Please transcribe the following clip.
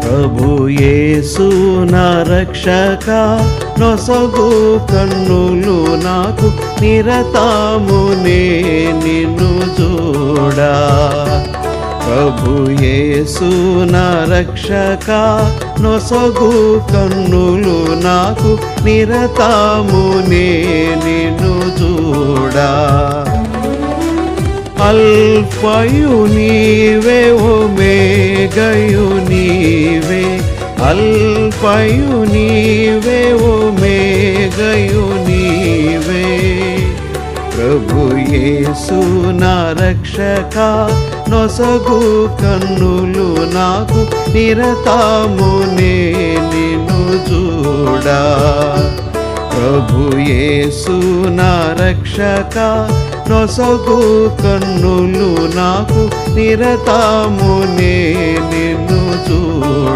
ప్రభు యేసు నా రక్షక నొసగు కన్నులు నాకు నిరతమునే నిన్ను చూడా. ప్రభు యేసు నా రక్షక నొసగు కన్నులు నాకు నిరతమునే నిన్ను చూడా. అల్ఫయు నీవే ఒమేగయు నీవే, అల్ఫయు నీవే ఒమేగయు నీవే. ప్రభు యేసు నా రక్షక నొసగు కన్నులు నాకు నిరతమునే నిన్ను చూడా. ప్రభు యేసు నా రక్షక నొసగు కన్నులు నాకు నిరతమునే నిన్ను చూడా.